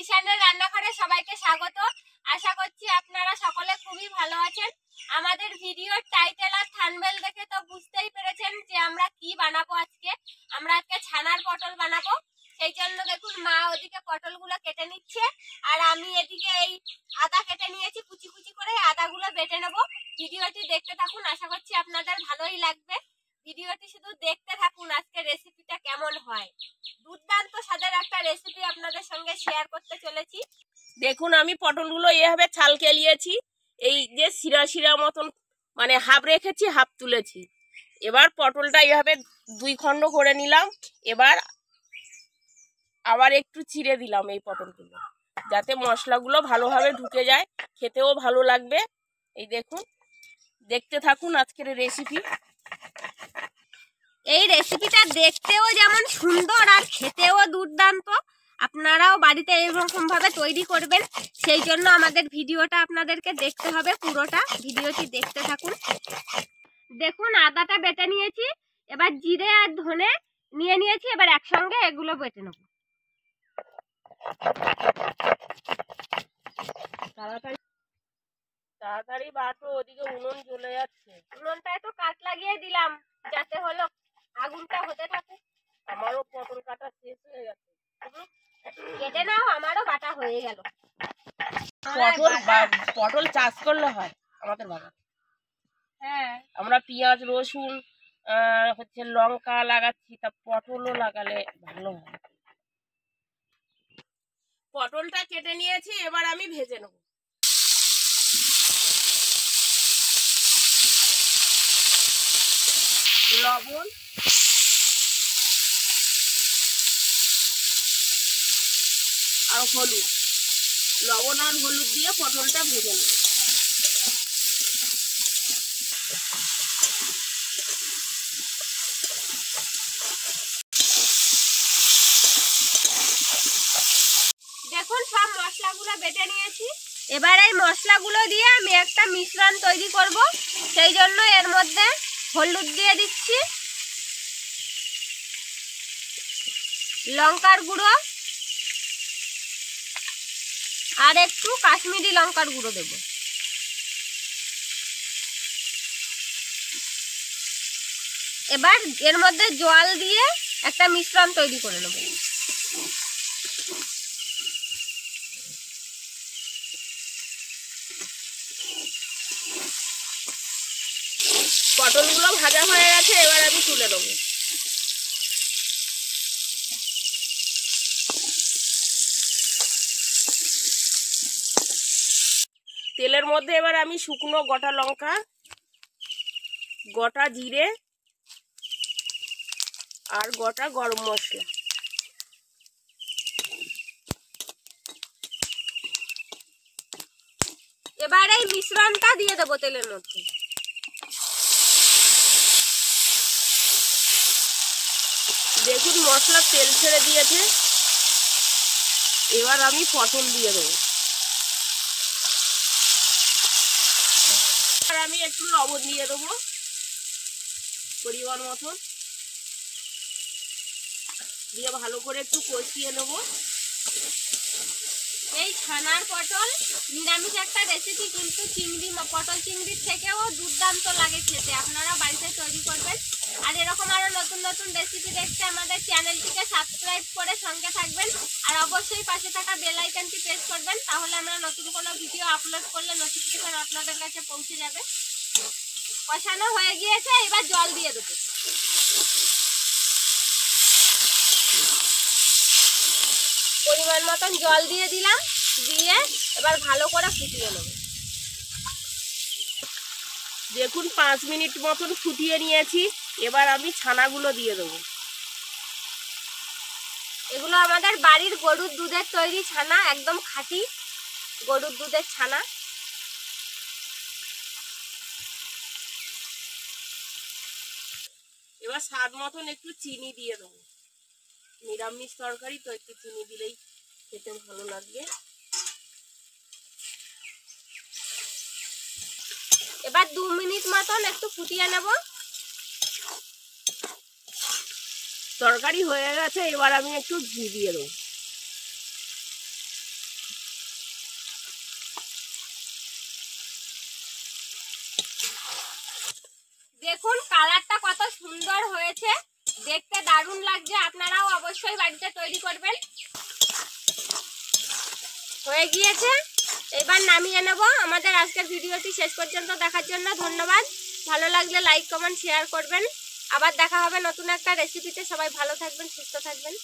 মিশনের রান্নাঘরে সবাইকে স্বাগত। আশা করছি আপনারা সকলে খুবই ভালো আছেন। আমাদের ভিডিওর টাইটেল আর থাম্বনেল দেখে তো বুঝতেই পেরেছেন যে আমরা কি বানাবো। আমরা আজকে ছানার পটল বানাবো। সেই জন্য দেখুন মা ওদিকে পটলগুলো কেটে নিচ্ছে আর আমি এদিকে এই আদা কেটে নিয়েছি, কুচি কুচি করে আদাগুলো বেটে নেব। ভিডিওটি দেখতে থাকুন, আশা করছি আপনাদের ভালোই লাগবে। ভিডিওটি শুধু দেখতে থাকুন, আজকে রেসিপিটা কেমন হয়। দুর্দান্ত স্বাদের একটা রেসিপি আপনাদের সঙ্গে শেয়ার করতে চলেছি। দেখুন আমি পটলগুলো এভাবে ছালকে নিয়েছি, এই যে শিরা শিরা মতন মানে হাফ রেখেছি হাফ তুলেছি। এবার পটলটা এভাবে দুই খণ্ড করে নিলাম। এবার আবার একটু চিড়ে দিলাম এই পটলগুলো, যাতে মশলাগুলো ভালোভাবে ঢুকে যায়, খেতেও ভালো লাগবে। এই দেখুন, দেখতে থাকুন আজকের রেসিপি। এই রেসিপিটা দেখতেও যেমন সুন্দর আর খেতেও দুর্দান্ত। আপনারাও বাড়িতে এরকম ভাবে তৈরি করবেন। সেই জন্য আমাদের ভিডিওটা আপনাদেরকে দেখতে হবে, পুরোটা ভিডিওটি দেখতে থাকুন। দেখুন আদাটা বেটে নিয়েছি, এবার জিরে আর ধনে নিয়ে নিয়েছি, এবার একসঙ্গে এগুলো বেটে নেব। তাড়াতাড়ি বাটো, ওদিকে উনুন জ্বলে যাচ্ছে। উনুনটা একটু কাঠ লাগিয়ে দিলাম যাতে হলো আগুনটা হতে থাকে। আমারও পটল কাটা শেষ হয়ে গেছে। কেটে নাও, আমারও কাটা হয়ে গেল। পটল চাষ করলে হয় আমাদের বাগান। হ্যাঁ, আমরা পেঁয়াজ রসুন হচ্ছে লঙ্কা লাগাচ্ছি, তা পটলও লাগালে ভালো হয়। পটলটা কেটে নিয়েছি, এবার আমি ভেজে নেব। লবণ আর হলুদ, লবণ আর হলুদ দিয়ে পটলটা ভেজে নেব। দেখুন সব মশলাগুলো বেটে নিয়েছি। এবার এই মশলাগুলো দিয়ে আমি একটা মিশ্রণ তৈরি করব। সেই জন্য এর মধ্যে হলুদ দিয়ে দিচ্ছি, লঙ্কার গুঁড়ো আর একটু কাশ্মীরি লঙ্কার গুঁড়ো দেব। এবার এর মধ্যে জল দিয়ে একটা মিশ্রণ তৈরি করে নেব। পটলগুলো ভাজা হয়ে গেছে, এবার আমি তুলে দেবো। তেলের মধ্যে এবার আমি শুকনো গোটা লঙ্কা, গোটা জিরে আর গোটা গরম মশলা, এবার এই মিশ্রণটা দিয়ে দেবো তেলের মধ্যে। দেখুন মশলা তেল ছেড়ে দিয়েছে, এবার আমি পটল দিয়ে দেবো। আর আমি একটু লবণ দিয়ে দেবো পরিমাণ মতন, দিয়ে ভালো করে একটু কষিয়ে নেবো। এই ছানার পটল নিরামিষ একটা রেসিপি, কিন্তু পটল চিংড়ির থেকেও দুর্দান্ত লাগে খেতে। আপনারা বাড়িতে তৈরি করবেন। আর এরকম আরো নতুন নতুন রেসিপি দেখতে আমাদের চ্যানেলটিকে সাবস্ক্রাইব করে সঙ্গে থাকবেন। আর অবশ্যই পাশে থাকা বেল আইকনটি প্রেস করবেন, তাহলে আমরা নতুন কোনো ভিডিও আপলোড করলে নোটিফিকেশন আপনাদের কাছে পৌঁছে যাবে। কষানো হয়ে গিয়েছে, এবার জল দিয়ে দেবো। পরিমাণ মতন জল দিয়ে দিলাম, দিয়ে এবার ভালো করে ফুটিয়ে নেব। দেখুন 5 মিনিট মতন ফুটিয়ে নিয়েছি, এবার আমি ছানাগুলো দিয়ে দেবো। এগুলো আমাদের বাড়ির গরুর দুধের তৈরি ছানা, একদম খাঁটি গরুর দুধের ছানা। এবার স্বাদ মতন একটু চিনি দিয়ে দেবো। নিরামিষ তরকারি তো একটু চিনি দিলেই খেতে ভালো লাগবে। এবার 2 মিনিট মতন একটু ফুটিয়ে নেব। তরকারি হয়ে গেছে, এবার আমি একটু ঘি দিয়ে দেবো। দেখুন কালারটা কত সুন্দর হয়েছে, দেখতে দারুণ লাগছে। আপনারাও অবশ্যই বাড়িতে তৈরি করবেন। হয়ে গিয়েছে, এবার নামিয়ে নেব। আমাদের আজকের ভিডিওটি শেষ পর্যন্ত দেখার জন্য ধন্যবাদ। ভালো লাগলে লাইক কমেন্ট শেয়ার করবেন। আবার দেখা হবে নতুন একটা রেসিপিতে। সবাই ভালো থাকবেন, সুস্থ থাকবেন।